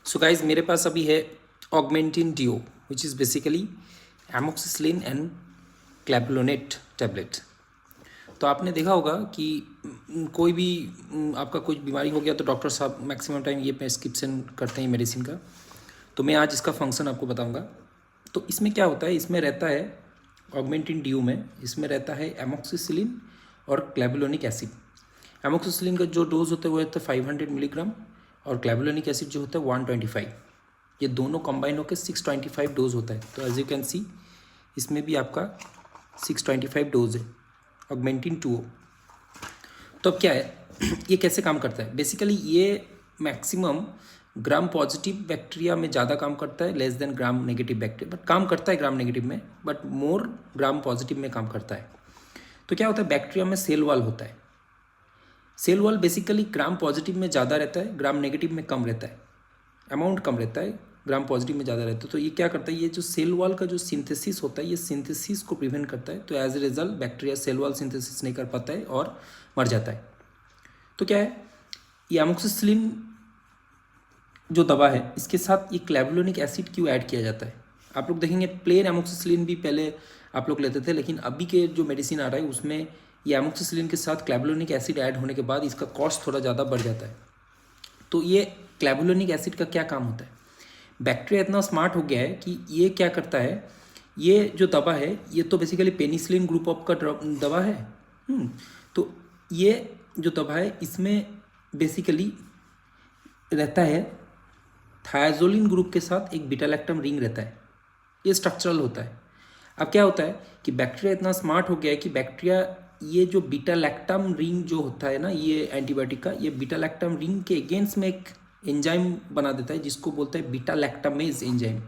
So guys मेरे पास अभी है Augmentin duo which is basically amoxicillin and clavulanate tablet. तो आपने देखा होगा कि कोई भी आपका कुछ बीमारी हो गया तो डॉक्टर साहब मैक्सिमम टाइम ये प्रेस्क्रिप्शन करते हैं मेडिसिन का। तो मैं आज इसका फंक्शन आपको बताऊंगा। तो इसमें क्या होता है, इसमें रहता है ऑगमेंटिन डिओ में, इसमें रहता है एमोक्सिसिलिन और क्लैबुलोनिक एसिड। एमोक्सिसिलिन का जो डोज होता है वो होता है 500 मिलीग्राम और क्लैबुलोनिक एसिड जो होता है 125। ये दोनों कंबाइन होकर 625 डोज होता है। तो एज यू कैन सी इसमें भी आपका 625 डोज है ऑगमेंटिन 2। तो अब क्या है ये कैसे काम करता है? बेसिकली ये मैक्सिमम ग्राम पॉजिटिव बैक्टीरिया में ज़्यादा काम करता है, less than gram negative bacteria, but काम करता है ग्राम नेगेटिव में, बट मोर ग्राम पॉजिटिव में काम करता है। तो क्या होता है, बैक्टीरिया में सेल वॉल होता है। Cell wall basically gram positive में ज़्यादा रहता है, ग्राम नेगेटिव में कम रहता है, अमाउंट कम रहता है, ग्राम पॉजिटिव में ज़्यादा रहता है। तो ये क्या करता है, ये जो सेल वॉल का जो सिंथेसिस होता है ये सिंथेसिस को प्रिवेंट करता है। तो as a result bacteria cell wall synthesis नहीं कर पाता है और मर जाता है। तो क्या है, ये एमोक्सिसिलिन जो दवा है इसके साथ ये क्लैबुलोनिक एसिड क्यों ऐड किया जाता है? आप लोग देखेंगे प्लेन एमोक्सिसिलिन भी पहले आप लोग लेते थे, लेकिन अभी के जो मेडिसिन आ रहा है उसमें ये एमोक्सिसिलिन के साथ क्लैबुलोनिक एसिड ऐड होने के बाद इसका कॉस्ट थोड़ा ज़्यादा बढ़ जाता है। तो ये क्लैबुलोनिक एसिड का क्या काम होता है? बैक्टीरिया इतना स्मार्ट हो गया है कि ये क्या करता है, ये जो दवा है ये तो बेसिकली पेनिसिलिन ग्रुप ऑफ का दवा है। तो ये जो दवा है इसमें बेसिकली रहता है थायाजोलिन ग्रुप के साथ एक बीटा लैक्टम रिंग रहता है। ये स्ट्रक्चरल होता है। अब क्या होता है कि बैक्टीरिया इतना स्मार्ट हो गया है कि बैक्टीरिया ये जो बीटा लैक्टम रिंग जो होता है ना ये एंटीबायोटिक का, ये बीटा लैक्टम रिंग के अगेंस्ट में एक एंजाइम बना देता है जिसको बोलते हैं बीटा लैक्टामेज एंजाइम।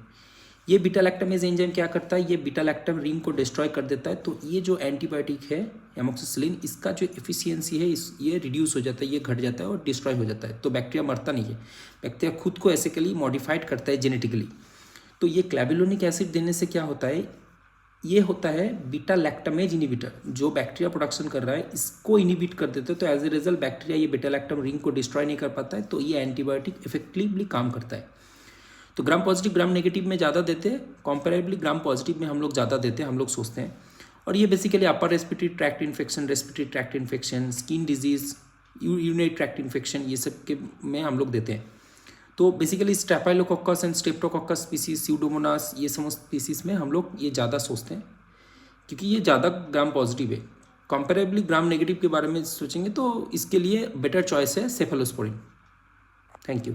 ये बीटा लैक्टामेज एंजाइम क्या करता है, ये बीटा लैक्टम रिंग को डिस्ट्रॉय कर देता है। तो ये जो एंटीबायोटिक है एमोक्सिसिलिन, इसका जो एफिशिएंसी है ये रिड्यूस हो जाता है, ये घट जाता है और डिस्ट्रॉय हो जाता है। तो बैक्टीरिया मरता नहीं है, बैक्टीरिया खुद को एसिकली मॉडिफाइड करता है जेनेटिकली। तो ये क्लैबुलोनिक एसिड देने से क्या होता है, ये होता है बीटा लैक्टामेज इनिबिटर, जो बैक्टीरिया प्रोडक्शन कर रहा है इसको इनिबिट कर देते हैं। तो एज ए रिजल्ट बैक्टीरिया ये बीटा लैक्टम रिंग को डिस्ट्रॉय नहीं कर पाता है। तो ये एंटीबायोटिक इफेक्टिवली काम करता है। तो ग्राम पॉजिटिव ग्राम नेगेटिव में ज़्यादा देते हैं, कंपेरेबली ग्राम पॉजिटिव में हम लोग ज़्यादा देते हैं, हम लोग सोचते हैं। और ये basically upper respiratory tract infection, respiratory tract infection, skin disease, urinary tract infection, ये सब के में हम लोग देते हैं। तो basically staphylococcus and Streptococcus species, Pseudomonas, ये समस्त स्पीसीज में हम लोग ये ज़्यादा सोचते हैं क्योंकि ये ज़्यादा ग्राम पॉजिटिव है। कंपेरेबली ग्राम नेगेटिव के बारे में सोचेंगे तो इसके लिए बेटर चॉइस है सेफेलोस्पोरिन। Thank you.